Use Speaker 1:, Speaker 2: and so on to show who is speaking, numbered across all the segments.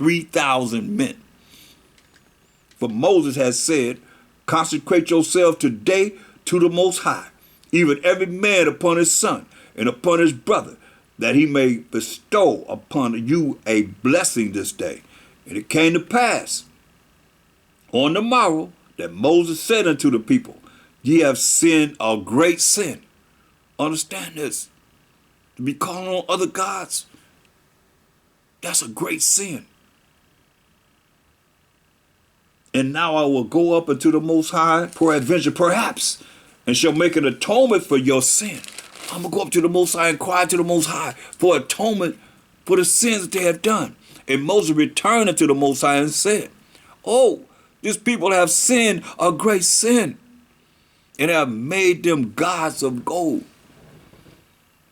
Speaker 1: 3,000 men. For Moses has said, consecrate yourself today to the Most High, even every man upon his son and upon his brother, that he may bestow upon you a blessing this day. And it came to pass on the morrow that Moses said unto the people, ye have sinned a great sin. Understand this. To be calling on other gods, that's a great sin. And now I will go up unto the Most High, peradventure, perhaps, and shall make an atonement for your sin. I'm going to go up to the Most High and cry to the Most High for atonement for the sins that they have done. And Moses returned unto the Most High and said, oh, these people have sinned a great sin, and have made them gods of gold.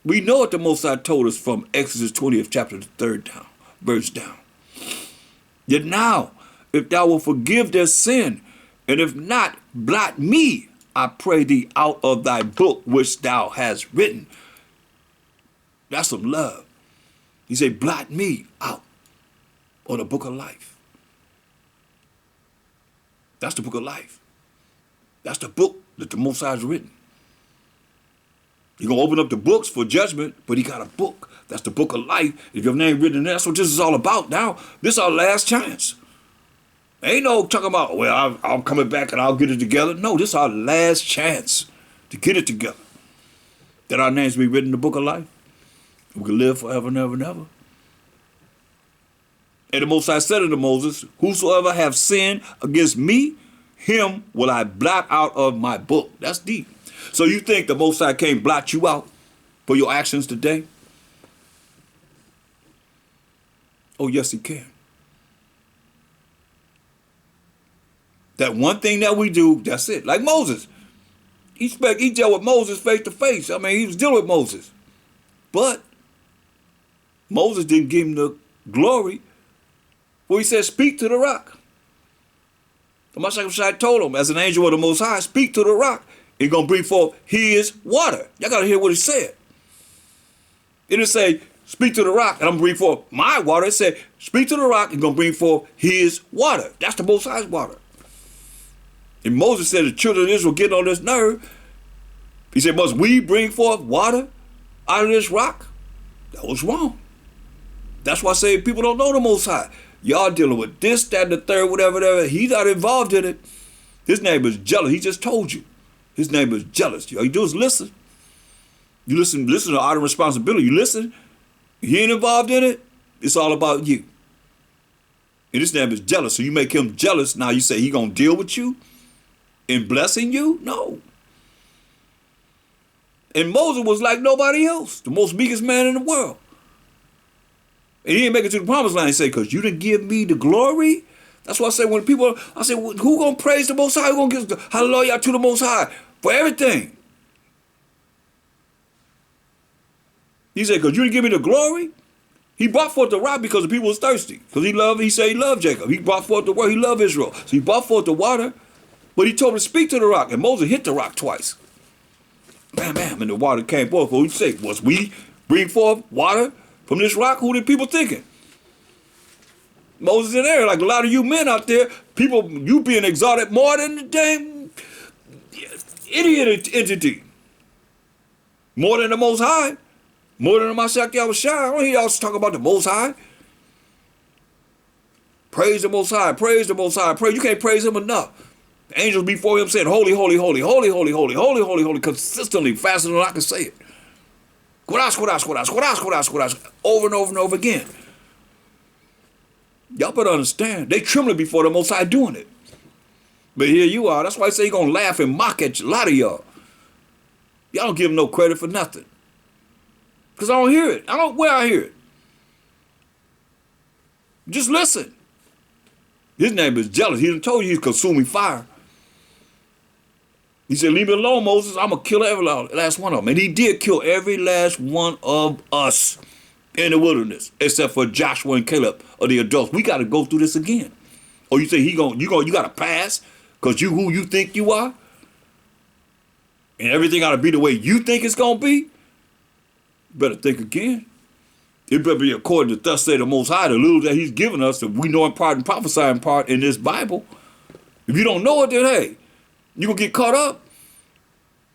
Speaker 1: We know what the Most High told us from Exodus 20th chapter, the 3rd verse down. Yet now, if thou wilt forgive their sin, and if not, blot me, I pray thee, out of thy book which thou hast written. That's some love. He said, blot me out of the book of life. That's the book of life. That's the book that the Most High has written. You're going to open up the books for judgment, but he got a book. That's the book of life. If your name written in there, that's what this is all about now. This is our last chance. Ain't no talking about, well, I'm coming back and I'll get it together. No, this is our last chance to get it together. That our names be written in the book of life. We can live forever and ever and ever. And the Most High said unto Moses, whosoever have sinned against me, him will I blot out of my book. That's deep. So you think the Most High can't blot you out for your actions today? Oh, yes, he can. That one thing that we do, that's it. Like Moses. He dealt with Moses face to face. I mean, he was dealing with Moses. But Moses didn't give him the glory. Well, he said, speak to the rock. The Mashiach told him, as an angel of the Most High, speak to the rock. He's going to bring forth his water. Y'all got to hear what he said. It didn't say, speak to the rock, and I'm going to bring forth my water. It said, speak to the rock, and going to bring forth his water. That's the Most High's water. And Moses said, the children of Israel getting on this nerve. He said, must we bring forth water out of this rock? That was wrong. That's why I say people don't know the Most High. Y'all dealing with this, that, and the third, whatever. He's not involved in it. His name is jealous. He just told you. His name is jealous. All you do is listen. You listen to out of responsibility. You listen. He ain't involved in it. It's all about you. And his name is jealous. So you make him jealous. Now you say he gonna deal with you in blessing you? No. And Moses was like nobody else. The most meekest man in the world. And he didn't make it to the promised land. He said, because you didn't give me the glory. That's why I say when people, I say, well, who gonna praise the Most High? Who gonna give the hallelujah to the Most High for everything? He said, because you didn't give me the glory. He brought forth the rock because the people was thirsty. Because he said he loved Jacob. He brought forth the word. He loved Israel. So he brought forth the water. But he told him to speak to the rock. And Moses hit the rock twice. Bam, bam. And the water came forth. What did he say? Was we bring forth water from this rock? Who did people thinking? Moses in there, like a lot of you men out there, people, you being exalted more than the dang idiot entity. More than the Most High. More than the Mashiach Yahushua. I don't hear y'all talk about the Most High. Praise the Most High. Praise the Most High. Praise. You can't praise him enough. The angels before him said, holy, holy, holy, holy, holy, holy, holy, holy, holy, consistently, faster than I can say it. Quadash, quadash, quadash, quadash, quadash, quadash, over and over and over again. Y'all better understand. They trembling before the Most High doing it. But here you are. That's why I say you're going to laugh and mock at you. A lot of y'all. Y'all don't give him no credit for nothing. Because I don't hear it. I don't where I hear it. Just listen. His name is jealous. He done told you he's consuming fire. He said, leave me alone, Moses. I'm going to kill every last one of them. And he did kill every last one of us in the wilderness, except for Joshua and Caleb of the adults. We got to go through this again. Or you say you got to pass because you who you think you are? And everything got to be the way you think it's going to be? You better think again. It better be according to thus say the Most High, the little that he's given us, that we know in part and prophesy in part in this Bible. If you don't know it, then hey, you're going to get caught up.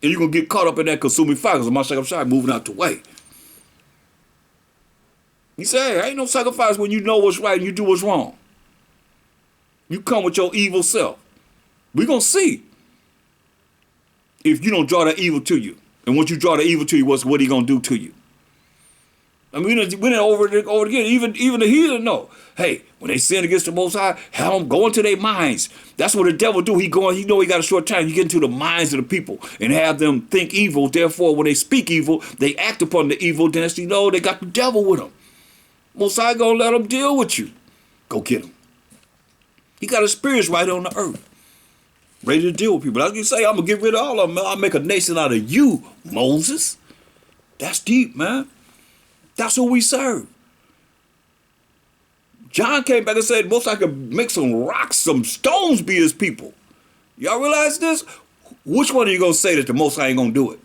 Speaker 1: And you're going to get caught up in that consuming fire because Mashiach Shai moving out the way. He said, hey, ain't no sacrifice when you know what's right and you do what's wrong. You come with your evil self. We're going to see if you don't draw that evil to you. And once you draw the evil to you, what he going to do to you? I mean, we didn't over it again. Even the heathen know. Hey, when they sin against the Most High, have them go into their minds. That's what the devil do. He know he got a short time. You get into the minds of the people and have them think evil. Therefore, when they speak evil, they act upon the evil. Then they know they got the devil with them. Most High gonna let them deal with you. Go get him. He got his spirits right on the earth, ready to deal with people. I can say, I'm gonna get rid of all of them. I'll make a nation out of you, Moses. That's deep, man. That's who we serve. John came back and said, most I could make some rocks, some stones be his people. Y'all realize this? Which one are you going to say that the Most High ain't going to do it?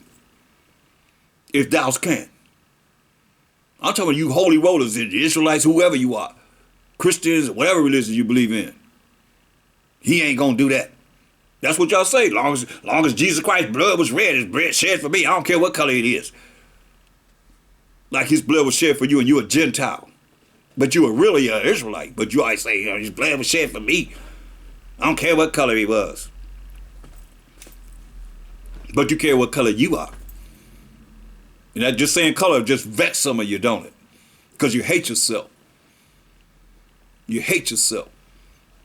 Speaker 1: If thou can. I'm talking about you holy rollers, the Israelites, whoever you are. Christians, whatever religion you believe in. He ain't going to do that. That's what y'all say. Long as Jesus Christ's blood was red, his blood shed for me. I don't care what color it is. Like his blood was shed for you and you're a Gentile. But you were really an Israelite. But you always say, his blood was shed for me. I don't care what color he was. But you care what color you are. And that just saying color just vex some of you, don't it? Because you hate yourself. You hate yourself.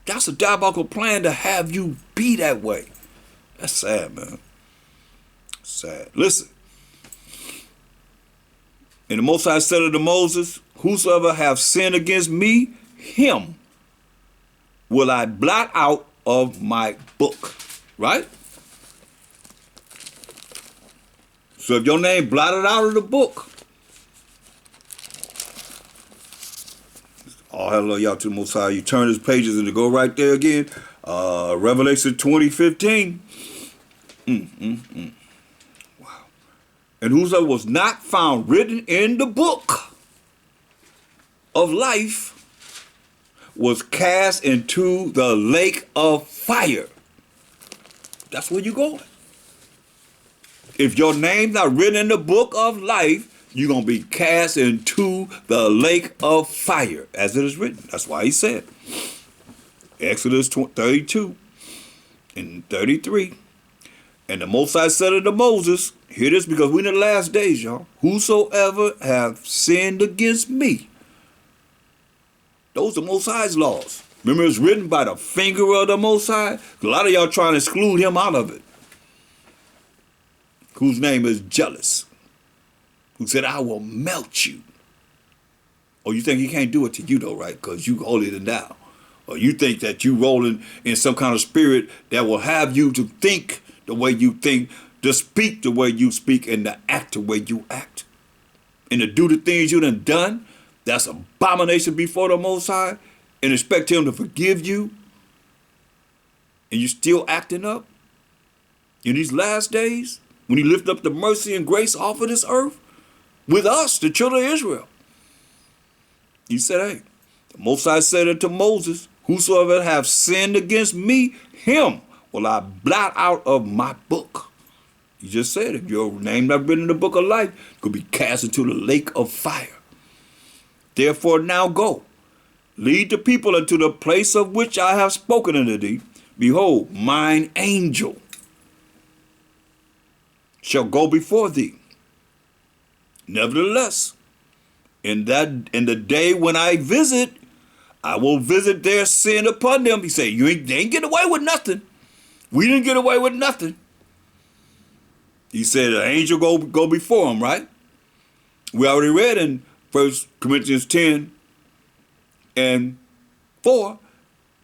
Speaker 1: That's a diabolical plan to have you be that way. That's sad, man. Sad. Listen. And the Most High said unto Moses, whosoever have sinned against me, him will I blot out of my book. Right? So if your name blotted out of the book, oh, hallelujah to the Most High. You turn his pages and to go right there again. Revelation 20:15. And whosoever was not found written in the book of life was cast into the lake of fire. That's where you're going. If your name's not written in the book of life, you're going to be cast into the lake of fire, as it is written. That's why he said. Exodus 32 and 33. And the Most High said unto Moses, hear this because we're in the last days, y'all. Whosoever have sinned against me. Those are the Most High's laws. Remember, it's written by the finger of the Most High. A lot of y'all trying to exclude him out of it. Whose name is jealous. Who said, I will melt you. Or you think he can't do it to you though, right? Because you holier than thou. Or you think that you rolling in some kind of spirit that will have you to think the way you think, to speak the way you speak, and to act the way you act. And to do the things you done, that's abomination before the Most High, and expect him to forgive you, and you still acting up in these last days, when he lift up the mercy and grace off of this earth, with us, the children of Israel. He said, hey, the Most High said unto Moses, whosoever have sinned against me, him will I blot out of my book. He just said, if your name not written in the book of life, you could be cast into the lake of fire. Therefore now go, lead the people unto the place of which I have spoken unto thee. Behold, mine angel shall go before thee. Nevertheless, in the day when I visit, I will visit their sin upon them. He said, they ain't get away with nothing. We didn't get away with nothing. He said, an angel go before him, right? We already read in 1 Corinthians 10 and 4,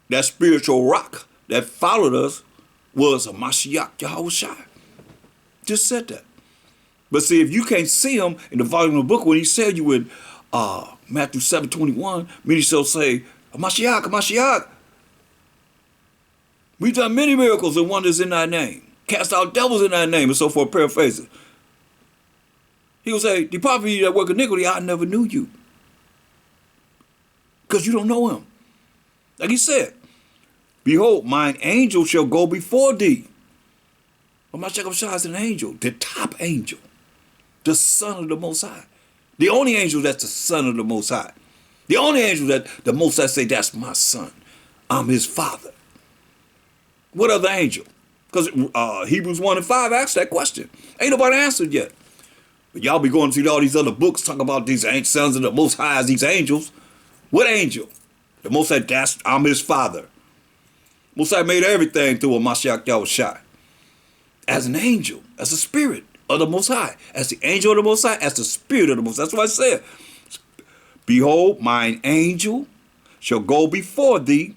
Speaker 1: that spiritual rock that followed us was a Mashiach Yahushua. Just said that. But see, if you can't see him in the volume of the book, when he said you in Matthew 7:21, many shall say, Mashiach, Mashiach. We've done many miracles and wonders in thy name. Cast out devils in thy name, and so forth, paraphrasing. He will say, depart from you that work iniquity, I never knew you. because you don't know him. Like he said, behold, mine angel shall go before thee. Well, my Jacob Shah is an angel, the top angel, the son of the Most High. The only angel that's the son of the Most High. The only angel that the Most High say, that's my son. I'm his father. What other angel? Because Hebrews 1 and 5 asked that question. Ain't nobody answered yet. But y'all be going through all these other books talking about these sons of the Most High as these angels. What angel? The Most High, I'm his father. Most High made everything through a Mashiach Yahushua. As an angel, as a spirit of the Most High, as the angel of the Most High, as the spirit of the Most High. That's what I said. Behold, mine angel shall go before thee.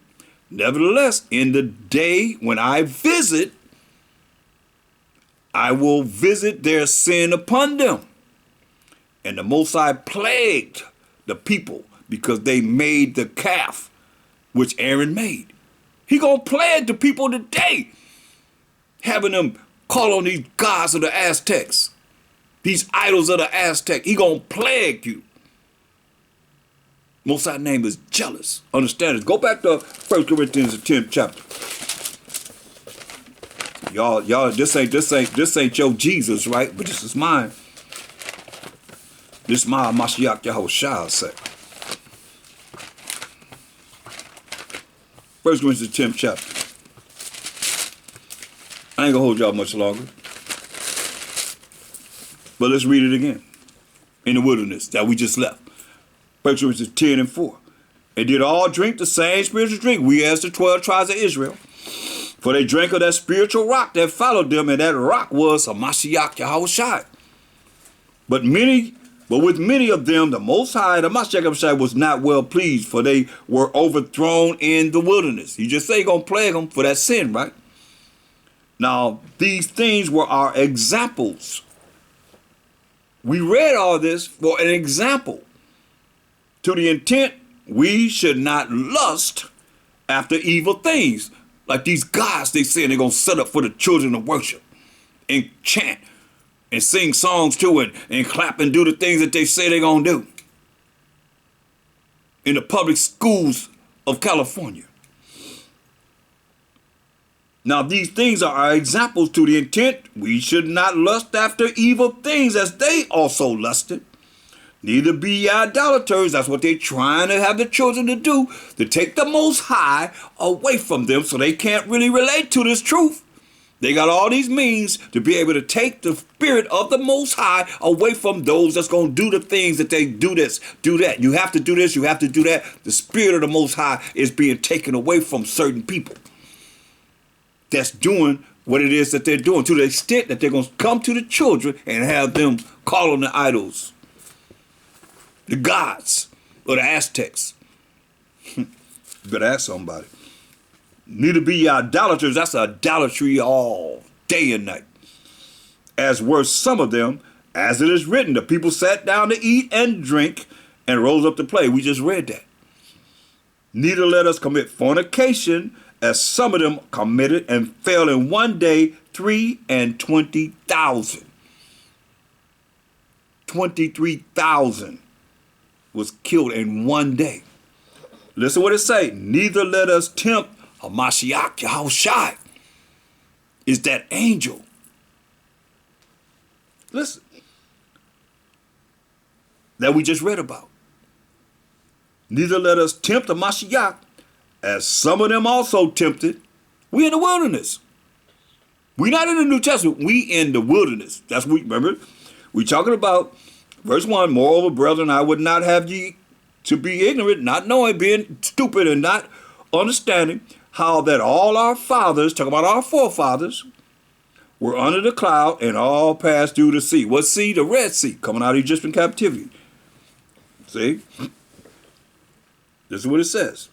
Speaker 1: Nevertheless, in the day when I visit, I will visit their sin upon them. And the Most High plagued the people because they made the calf which Aaron made. He gonna plague the people today, having them call on these gods of the Aztecs, these idols of the Aztec. He gonna plague you. Most High name is jealous. Understand this. Go back to 1 Corinthians the 10th chapter. Y'all, this ain't your Jesus, right? But this is mine. This is my Mashiach Yahushua said. 1 Corinthians the 10th chapter. I ain't gonna hold y'all much longer. But let's read it again. In the wilderness that we just left. 1 Corinthians 10 and 4. And did all drink the same spiritual drink, we as the 12 tribes of Israel. For they drank of that spiritual rock that followed them, and that rock was a Mashiach Yahushua. But with many of them, the Most High, the Mashiach Yahushua, was not well pleased, for they were overthrown in the wilderness. You just say you're going to plague them for that sin, right? Now, these things were our examples. We read all this for an example, to the intent we should not lust after evil things. Like these gods, they say they're going to set up for the children to worship and chant and sing songs to it and clap and do the things that they say they're going to do in the public schools of California. Now, these things are our examples, to the intent we should not lust after evil things as they also lusted. Neither be ye idolaters. That's what they're trying to have the children to do, to take the Most High away from them so they can't really relate to this truth. They got all these means to be able to take the spirit of the Most High away from those that's going to do the things that they do this, do that. You have to do this, you have to do that. The spirit of the Most High is being taken away from certain people that's doing what it is that they're doing, to the extent that they're going to come to the children and have them call on the idols, the gods, or the Aztecs. You better ask somebody. Neither be ye idolaters. That's idolatry all day and night. As were some of them, as it is written, the people sat down to eat and drink and rose up to play. We just read that. Neither let us commit fornication, as some of them committed and fell in one day 23,000. 23,000 was killed in one day. Listen what it say. Neither let us tempt a Mashiach Yahushua. Is that angel. Listen. That we just read about. Neither let us tempt a Mashiach, as some of them also tempted. We in the wilderness. We not in the New Testament. We in the wilderness. That's what we remember. We talking about verse 1. Moreover, brethren, I would not have ye to be ignorant, not knowing, being stupid, and not understanding how that all our fathers, talking about our forefathers, were under the cloud and all passed through the sea. What sea? The Red Sea, coming out of Egyptian captivity. See? This is what it says.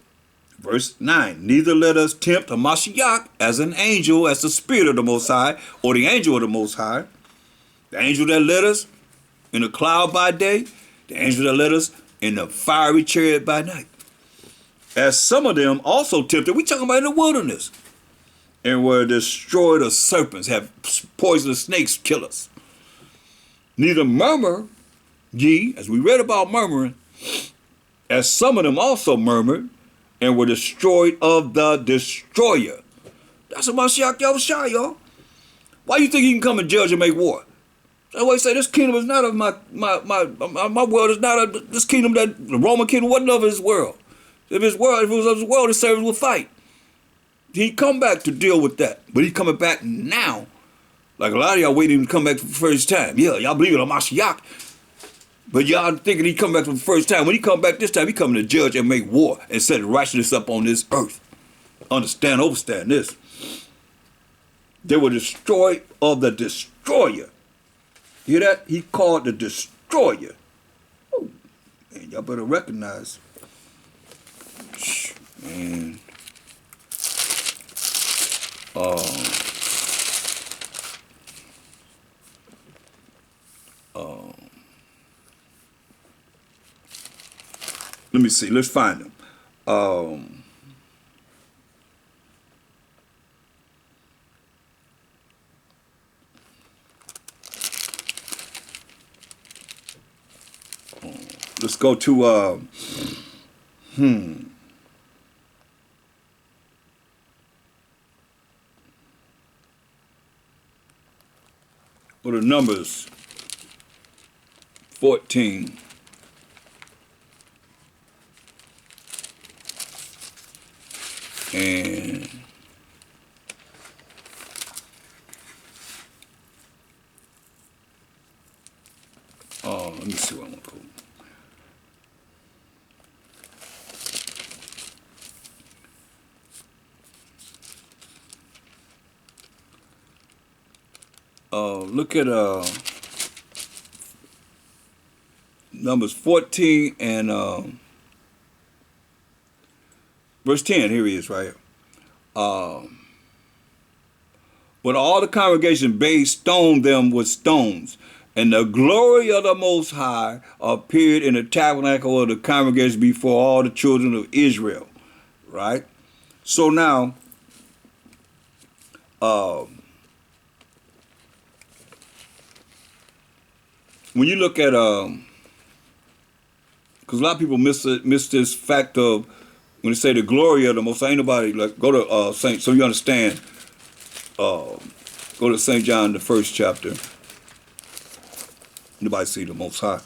Speaker 1: Verse 9, neither let us tempt a Mashiach as an angel, as the spirit of the Most High, or the angel of the Most High. The angel that led us in a cloud by day, the angel that led us in the fiery chariot by night. As some of them also tempted, we talking about in the wilderness, and were destroyed of serpents, have poisonous snakes kill us. Neither murmur ye, as we read about murmuring, as some of them also murmured and were destroyed of the destroyer. That's what Mashiach Yahushua, y'all. Why you think he can come and judge and make war? That's why he say this kingdom is not of my world is not of this kingdom, that the Roman kingdom wasn't of his world. If it was of his world, his servants would fight. He come back to deal with that. But he's coming back now. Like a lot of y'all waiting to come back for the first time. Yeah, y'all believe in Mashiach. But y'all thinking he come back for the first time. When he come back this time, he coming to judge and make war and set righteousness up on this earth. Understand this. They were destroyed of the destroyer. Hear that? He called the destroyer. Oh, man, y'all better recognize. Man. Let me see. Let's find them. Let's go to Go to Numbers 14. And let me see what I'm gonna put. Look at Numbers 14 and verse 10. Here he is right here. But all the congregation bade stone them with stones, and the glory of the Most High appeared in the tabernacle of the congregation before all the children of Israel. Right? So now, when you look at, because a lot of people miss this fact of when they say the glory of the Most High. Ain't nobody like go to Saint, so you understand. Go to St. John, the 1st chapter. Nobody see the Most High.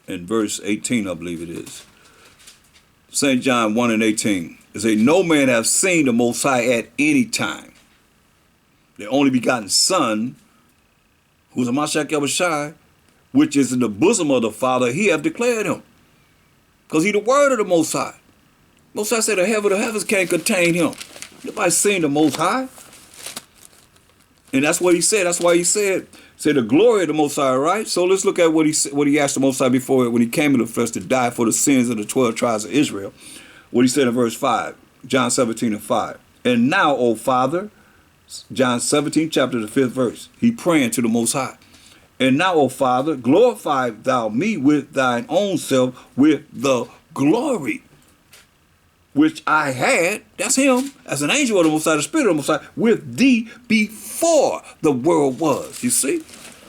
Speaker 1: In verse 18, I believe it is. St. John 1 and 18. It says, no man have seen the Most High at any time. The only begotten Son, who's a Mashiach Yahushua, which is in the bosom of the Father, he have declared him. Because he the word of the Most High. Most High said the heaven of the heavens can't contain him. Nobody seen the Most High. And that's what he said. That's why he said the glory of the Most High, right? So let's look at what he asked the Most High before when he came in the flesh to die for the sins of the 12 tribes of Israel. What he said in verse 5, John 17 and 5. And now, O Father, John 17, chapter the 5th verse. He praying to the Most High. And now, O Father, glorify thou me with thine own self with the glory which I had, that's him, as an angel of the Most High, the Spirit of the Most High, with thee before the world was. You see?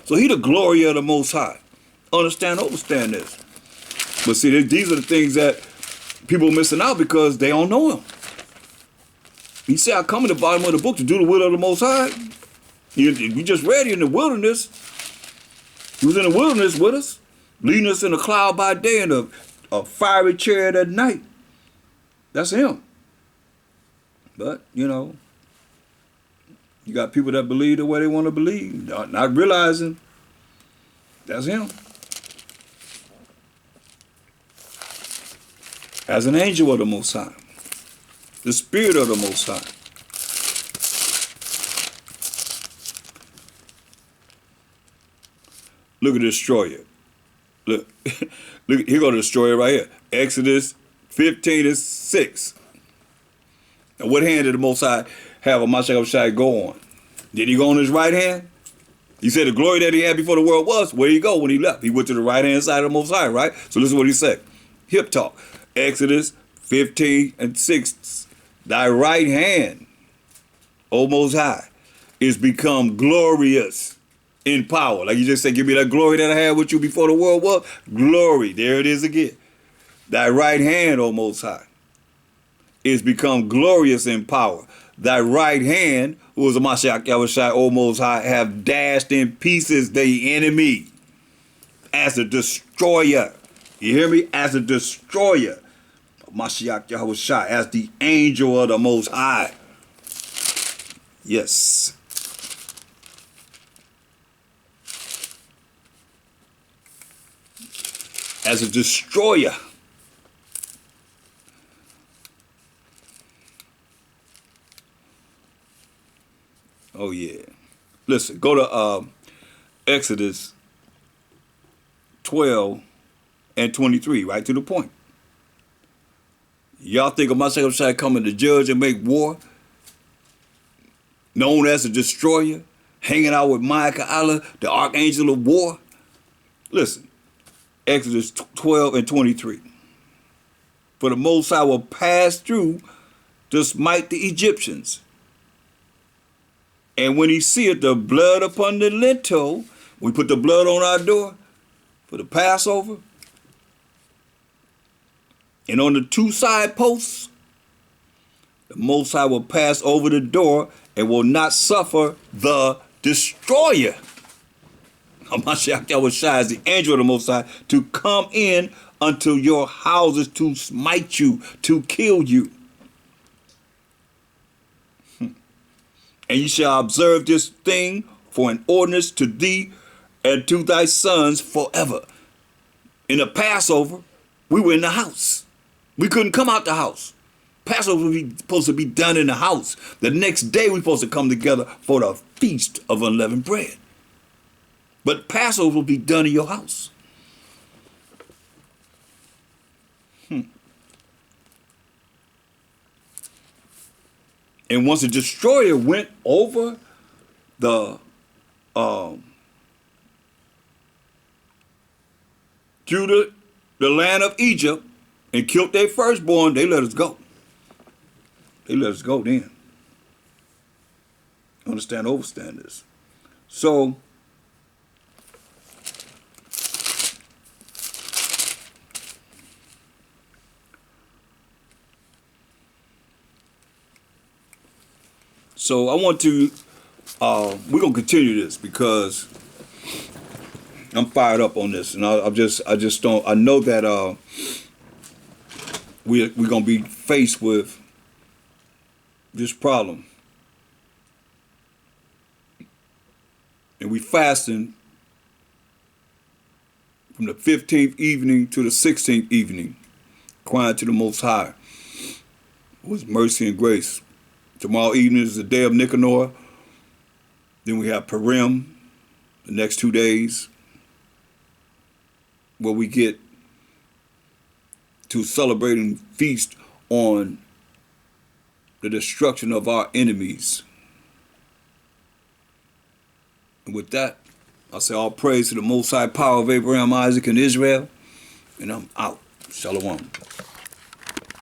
Speaker 1: So he the glory of the Most High. Understand this. But see, these are the things that people are missing out because they don't know him. He said, I come in the bottom of the book to do the will of the Most High. We just read it in the wilderness. He was in the wilderness with us, leading us in a cloud by day and a fiery chariot at night. That's him. But, you know, you got people that believe the way they want to believe, not realizing that's him. As an angel of the Most High, the Spirit of the Most High. Look at the destroyer. Look, look, here go the destroyer right here. Exodus 15 and 6. Now, what hand did the Most High have a Mashiach go on? Did he go on his right hand? He said the glory that he had before the world was. Where did he go when he left? He went to the right hand side of the Most High, right? So listen to what he said. Hip talk. Exodus 15 and 6. Thy right hand, O Most High, is become glorious. in power. Like you just said, give me that glory that I had with you before the world was. Glory. There it is again. Thy right hand, O Most High, is become glorious in power. Thy right hand, who is a Mashiach Yahushua, O Most High, have dashed in pieces the enemy as a destroyer. You hear me? As a destroyer. Mashiach Yahushua, as the angel of the Most High. Yes. As a destroyer. Oh yeah. Listen, go to Exodus 12 and 23, right to the point. Y'all think of Mashiach coming to judge and make war, known as a destroyer, hanging out with Michael, the archangel of war? Listen, Exodus 12 and 23. For the Most High will pass through to smite the Egyptians. And when he seeth the blood upon the lintel, we put the blood on our door for the Passover, and on the two side posts, the Most High will pass over the door and will not suffer the destroyer. Hamashiach Yahushua is the angel of the Most High to come in unto your houses to smite you, to kill you. And you shall observe this thing for an ordinance to thee and to thy sons forever. In the Passover, we were in the house. We couldn't come out the house. Passover was supposed to be done in the house. The next day, we're supposed to come together for the feast of unleavened bread. But Passover will be done in your house. And once the destroyer went over the through the land of Egypt and killed their firstborn, they let us go. They let us go then. Understand, overstand this. So I want to, we're going to continue this because I'm fired up on this. And I just don't, I know that we're going to be faced with this problem. And we fasting from the 15th evening to the 16th evening, crying to the Most High with mercy and grace. Tomorrow evening is the day of Nicanor. Then we have Purim, the next 2 days, where we get to celebrate and feast on the destruction of our enemies. And with that, I say all praise to the Most High power of Abraham, Isaac, and Israel. And I'm out. Shalom.